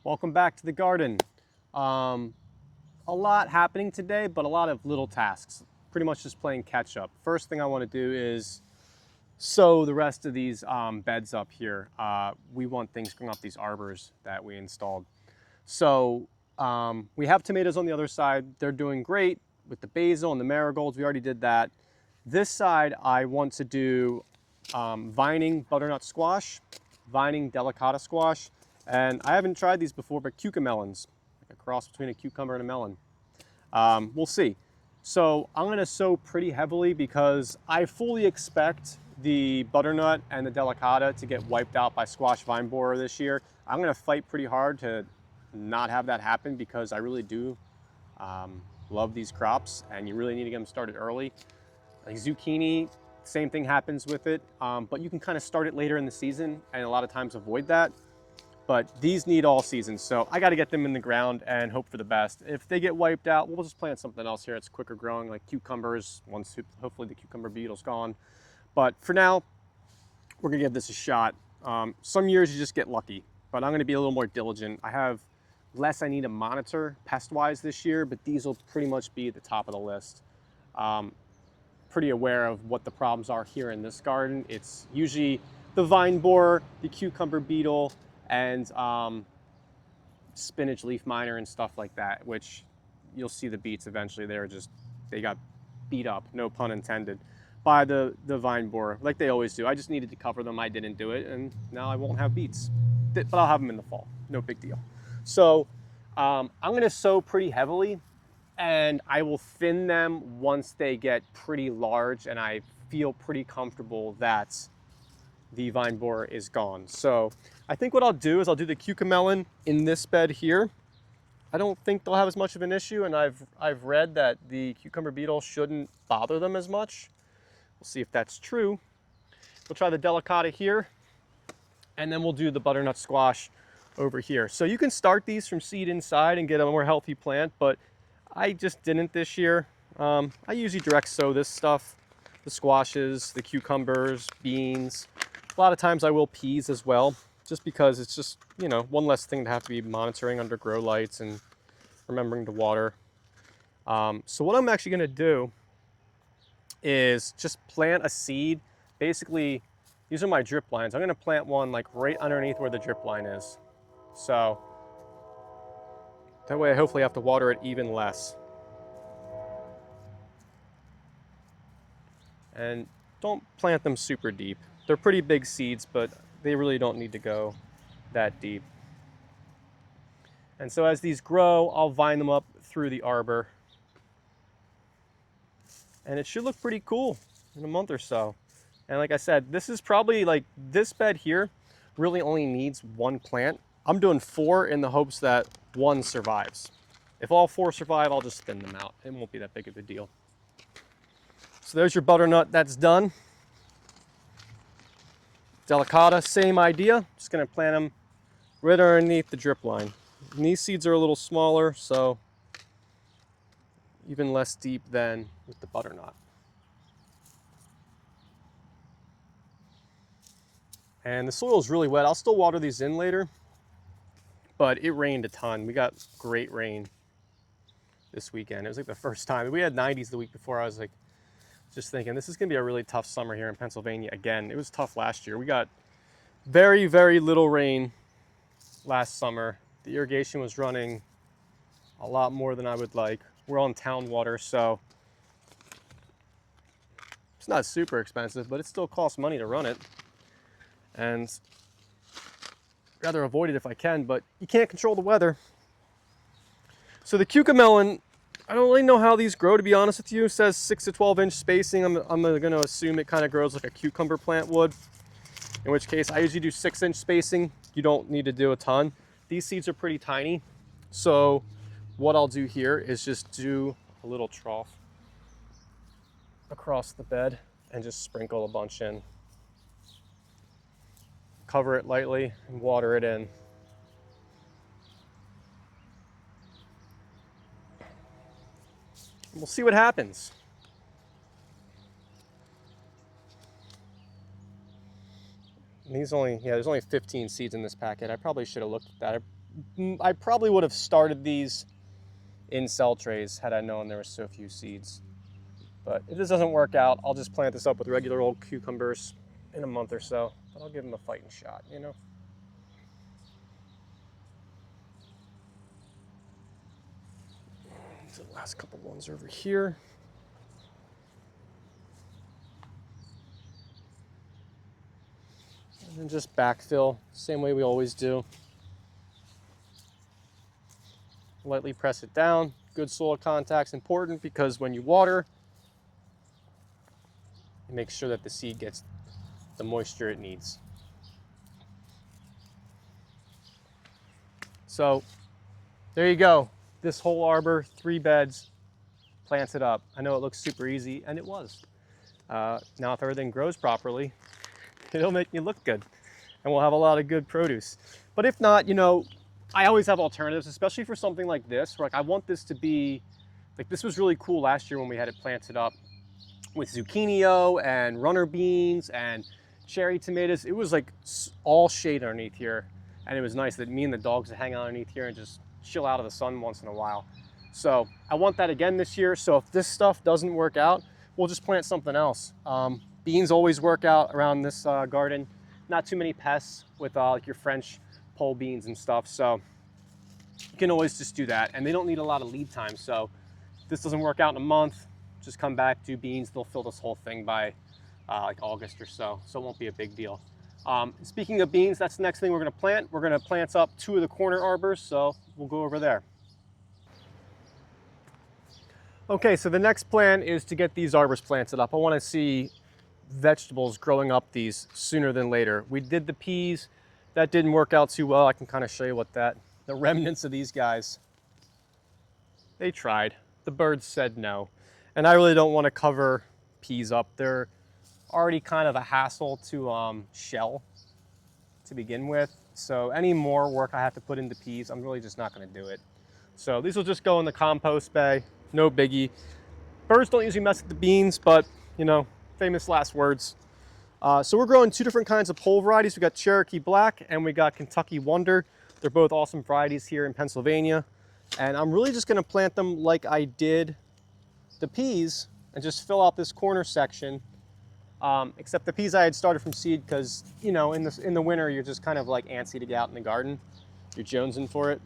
Welcome back to the garden. A lot happening today, but a lot of little tasks. Pretty much just playing catch up. First thing I want to do is sow the rest of these beds up here. We want things growing up these arbors that we installed. So we have tomatoes on the other side. They're doing great with the basil and the marigolds. We already did that. This side I want to do vining butternut squash, vining delicata squash, and I haven't tried these before, but cucamelons, like a cross between a cucumber and a melon. We'll see. So I'm going to sow pretty heavily because I fully expect the butternut and the delicata to get wiped out by squash vine borer this year. I'm going to fight pretty hard to not have that happen because I really do love these crops, and you really need to get them started early. Like zucchini, same thing happens with it, but you can kind of start it later in the season and a lot of times avoid that. But these need all seasons, so I got to get them in the ground and hope for the best. If they get wiped out, we'll just plant something else here. It's quicker growing, like cucumbers, once hopefully the cucumber beetle's gone. But for now, we're gonna give this a shot. Some years you just get lucky, but I'm gonna be a little more diligent. I have less I need to monitor pest-wise this year, but these will pretty much be at the top of the list. Pretty aware of what the problems are here in this garden. It's usually the vine borer, the cucumber beetle, and spinach leaf miner and stuff like that, which you'll see the beets eventually. They got beat up, no pun intended, by the vine borer, like they always do. I just needed to cover them. I didn't do it, and now I won't have beets, but I'll have them in the fall. No big deal. So I'm gonna sow pretty heavily, and I will thin them once they get pretty large and I feel pretty comfortable that the vine borer is gone. So I think what I'll do is I'll do the cucamelon in this bed here. I don't think they'll have as much of an issue, and I've read that the cucumber beetle shouldn't bother them as much. We'll see if that's true. We'll try the delicata here, and then we'll do the butternut squash over here. So you can start these from seed inside and get a more healthy plant, but I just didn't this year. I usually direct sow this stuff, the squashes, the cucumbers, beans. A lot of times I will peas as well, just because it's just, you know, one less thing to have to be monitoring under grow lights and remembering to water. So what I'm actually gonna do is just plant a seed. Basically, these are my drip lines. I'm gonna plant one like right underneath where the drip line is. So that way I hopefully have to water it even less. And don't plant them super deep. They're pretty big seeds, but they really don't need to go that deep. And so as these grow, I'll vine them up through the arbor. And it should look pretty cool in a month or so. And like I said, this is probably like, this bed here really only needs one plant. I'm doing 4 in the hopes that 1 survives. If all 4 survive, I'll just thin them out. It won't be that big of a deal. So there's your butternut, that's done. Delicata, same idea. Just gonna plant them right underneath the drip line. And these seeds are a little smaller, so even less deep than with the butternut. And the soil is really wet. I'll still water these in later, but it rained a ton. We got great rain this weekend. It was like the first time. We had 90s the week before. I was like, just thinking, this is gonna be a really tough summer here in Pennsylvania again. It was tough last year. We got very, very little rain last summer. The irrigation was running a lot more than I would like. We're on town water, so it's not super expensive, but it still costs money to run it. And I'd rather avoid it if I can, but you can't control the weather. So the cucamelon, I don't really know how these grow, to be honest with you. It says 6 to 12 inch spacing. I'm gonna assume it kind of grows like a cucumber plant would, in which case I usually do 6-inch spacing. You don't need to do a ton. These seeds are pretty tiny. So what I'll do here is just do a little trough across the bed and just sprinkle a bunch in. Cover it lightly and water it in. We'll see what happens. And there's only 15 seeds in this packet. I probably should have looked at that. I probably would have started these in cell trays had I known there were so few seeds. But if this doesn't work out, I'll just plant this up with regular old cucumbers in a month or so. But I'll give them a fighting shot, you know? The last couple ones over here. And then just backfill, same way we always do. Lightly press it down. Good soil contact's important because when you water, it makes sure that the seed gets the moisture it needs. So there you go. This whole arbor, 3 beds, planted up. I know it looks super easy, and it was. Now if everything grows properly, it'll make me look good, and we'll have a lot of good produce. But if not, you know, I always have alternatives, especially for something like this, where like I want this to be, like this was really cool last year when we had it planted up with zucchini and runner beans and cherry tomatoes. It was like all shade underneath here, and it was nice that me and the dogs would hang out underneath here and just chill out of the sun once in a while. So I want that again this year. So if this stuff doesn't work out, we'll just plant something else. Beans always work out around this garden. Not too many pests with like your French pole beans and stuff. So you can always just do that. And they don't need a lot of lead time. So if this doesn't work out in a month, just come back, do beans. They'll fill this whole thing by like August or so. So it won't be a big deal. Speaking of beans, that's the next thing we're going to plant. We're going to plant up 2 of the corner arbors, so we'll go over there. Okay, so the next plan is to get these arbors planted up. I want to see vegetables growing up these sooner than later. We did the peas. That didn't work out too well. I can kind of show you what the remnants of these guys, they tried. The birds said no. And I really don't want to cover peas up. They're already kind of a hassle to shell to begin with. So any more work I have to put into peas, I'm really just not going to do it. So these will just go in the compost bay, no biggie. Birds don't usually mess with the beans, but you know, famous last words. So we're growing 2 different kinds of pole varieties. We got Cherokee Black and we got Kentucky Wonder. They're both awesome varieties here in Pennsylvania. And I'm really just going to plant them like I did the peas and just fill out this corner section. Except the peas I had started from seed because, you know, in the winter, you're just kind of like antsy to get out in the garden. You're jonesing for it.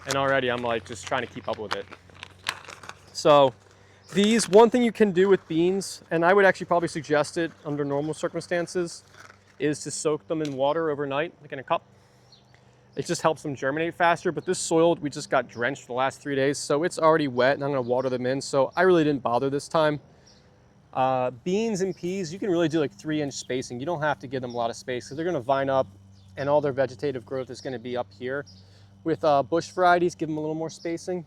And already I'm like just trying to keep up with it. So these, one thing you can do with beans, and I would actually probably suggest it under normal circumstances, is to soak them in water overnight, like in a cup. It just helps them germinate faster, but this soil, we just got drenched for the last 3 days, so it's already wet and I'm gonna water them in, so I really didn't bother this time. Beans and peas, you can really do like 3-inch spacing. You don't have to give them a lot of space because they're gonna vine up and all their vegetative growth is gonna be up here. With bush varieties, give them a little more spacing.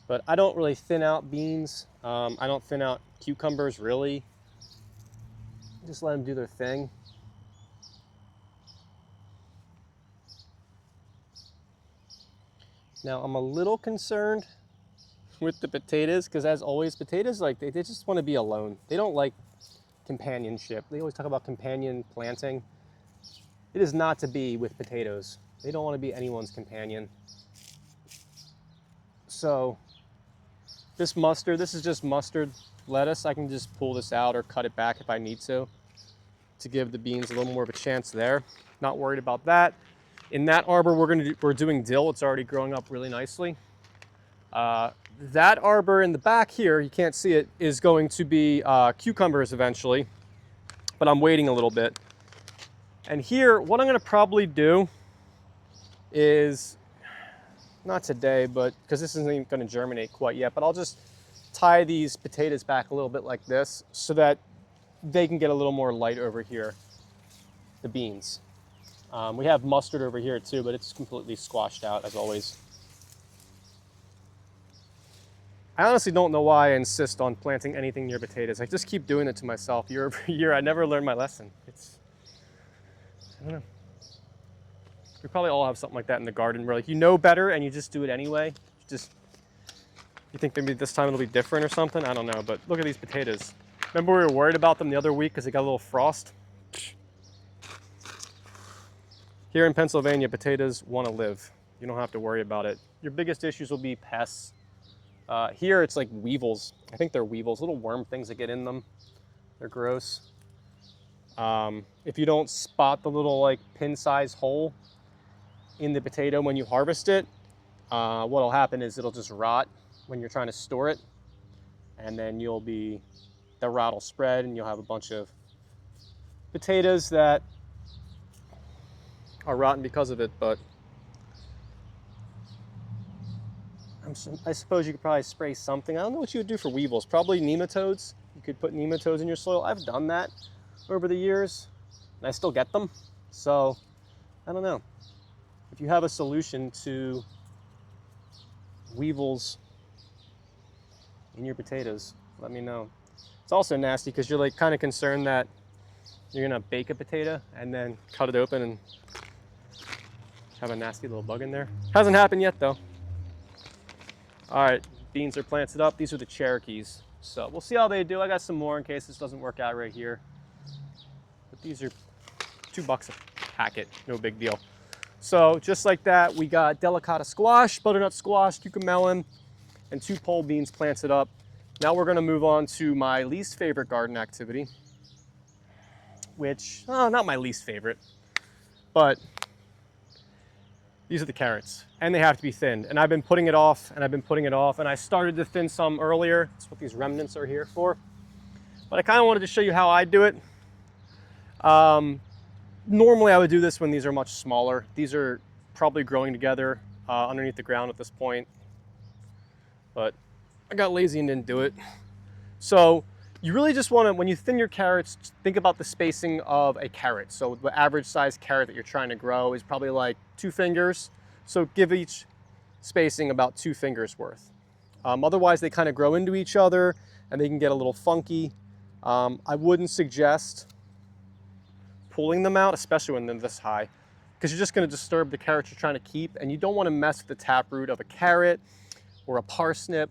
But I don't really thin out beans. I don't thin out cucumbers really. Just let them do their thing. Now I'm a little concerned with the potatoes because, as always, potatoes, like they just want to be alone. They don't like companionship. They always talk about companion planting. It is not to be with potatoes. They don't want to be anyone's companion. So this mustard, this is just mustard lettuce. I can just pull this out or cut it back if I need to give the beans a little more of a chance there. Not worried about that. In that arbor, we're doing dill. It's already growing up really nicely. That arbor in the back here, you can't see it, is going to be cucumbers eventually, but I'm waiting a little bit. And here, what I'm gonna probably do is, not today, but because this isn't even gonna germinate quite yet, but I'll just tie these potatoes back a little bit like this so that they can get a little more light over here, the beans. We have mustard over here too, but it's completely squashed out as always. I honestly don't know why I insist on planting anything near potatoes. I just keep doing it to myself year over year. I never learn my lesson. I don't know. We probably all have something like that in the garden where like you know better and you just do it anyway. You think maybe this time it'll be different or something? I don't know, but look at these potatoes. Remember we were worried about them the other week because they got a little frost? Here in Pennsylvania, potatoes want to live. You don't have to worry about it. Your biggest issues will be pests. Here it's like weevils. I think they're weevils, little worm things that get in them. They're gross. If you don't spot the little like pin-sized hole in the potato when you harvest it, what'll happen is it'll just rot when you're trying to store it, and then the rot will spread and you'll have a bunch of potatoes that are rotten because of it. But I suppose you could probably spray something. I don't know what you would do for weevils. Probably nematodes. You could put nematodes in your soil. I've done that over the years and I still get them. So I don't know. If you have a solution to weevils in your potatoes, let me know. It's also nasty because you're like kind of concerned that you're gonna bake a potato and then cut it open and have a nasty little bug in there. Hasn't happened yet though. All right, beans are planted up. These are the Cherokees. So we'll see how they do. I got some more in case this doesn't work out right here. But these are $2 a packet, no big deal. So just like that, we got delicata squash, butternut squash, cucamelon, and 2 pole beans planted up. Now we're gonna move on to my least favorite garden activity, which, not my least favorite, but these are the carrots, and they have to be thinned. And I've been putting it off, and I've been putting it off, and I started to thin some earlier. That's what these remnants are here for. But I kind of wanted to show you how I do it. Normally I would do this when these are much smaller. These are probably growing together underneath the ground at this point. But I got lazy and didn't do it. So you really just want to, when you thin your carrots, think about the spacing of a carrot. So the average size carrot that you're trying to grow is probably like 2 fingers. So give each spacing about 2 fingers worth. Otherwise they kind of grow into each other and they can get a little funky. I wouldn't suggest pulling them out, especially when they're this high, because you're just going to disturb the carrots you're trying to keep, and you don't want to mess with the taproot of a carrot or a parsnip.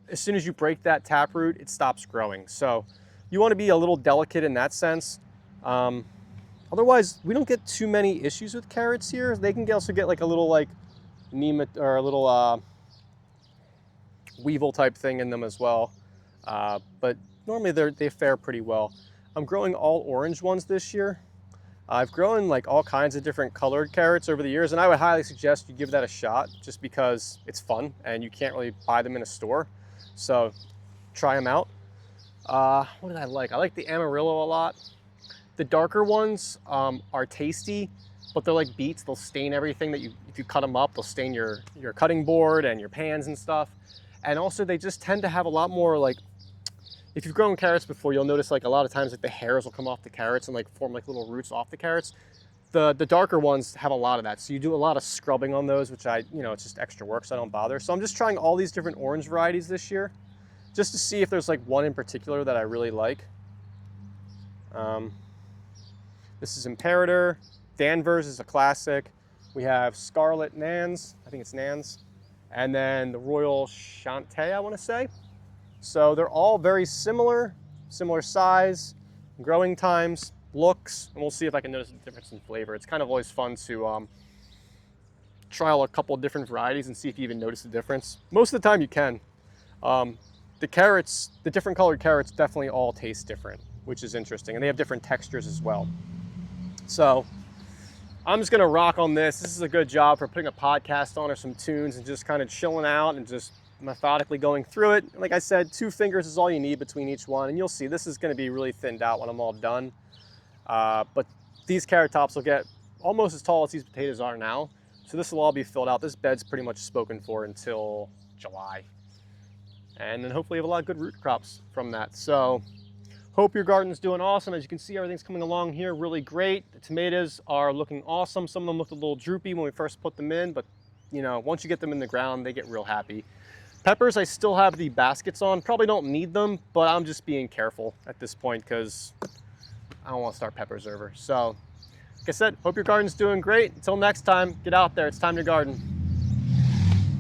As soon as you break that taproot, it stops growing. So you want to be a little delicate in that sense. Otherwise, we don't get too many issues with carrots here. They can also get like a little like nemat or a little weevil type thing in them as well. But normally they fare pretty well. I'm growing all orange ones this year. I've grown like all kinds of different colored carrots over the years, and I would highly suggest you give that a shot just because it's fun and you can't really buy them in a store. So try them out. What did I like? I like the Amarillo a lot. The darker ones are tasty, but they're like beets. They'll stain everything that if you cut them up, they'll stain your cutting board and your pans and stuff. And also they just tend to have a lot more like, if you've grown carrots before, you'll notice like a lot of times like the hairs will come off the carrots and like form like little roots off the carrots. The darker ones have a lot of that. So you do a lot of scrubbing on those, which it's just extra work, so I don't bother. So I'm just trying all these different orange varieties this year, just to see if there's like one in particular that I really like. This is Imperator. Danvers is a classic. We have Scarlet Nans, I think it's Nans. And then the Royal Shantae, I want to say. So they're all very similar size, growing times, looks, and we'll see if I can notice a difference in flavor. It's kind of always fun to trial a couple of different varieties and see if you even notice the difference. Most of the time you can. The carrots, the different colored carrots definitely all taste different, which is interesting, and they have different textures as well. So I'm just gonna rock on this. This is a good job for putting a podcast on or some tunes and just kind of chilling out and just methodically going through it. Like I said, 2 fingers is all you need between each one, and you'll see this is going to be really thinned out when I'm all done. But these carrot tops will get almost as tall as these potatoes are now, so this will all be filled out. This bed's pretty much spoken for until July, and then hopefully have a lot of good root crops from that. So hope your garden's doing awesome. As you can see, everything's coming along here really great. The tomatoes are looking awesome. Some of them looked a little droopy when we first put them in, but once you get them in the ground, they get real happy. Peppers, I still have the baskets on. Probably don't need them, but I'm just being careful at this point because I don't want to start peppers over. So, like I said, hope your garden's doing great. Until next time, get out there. It's time to garden.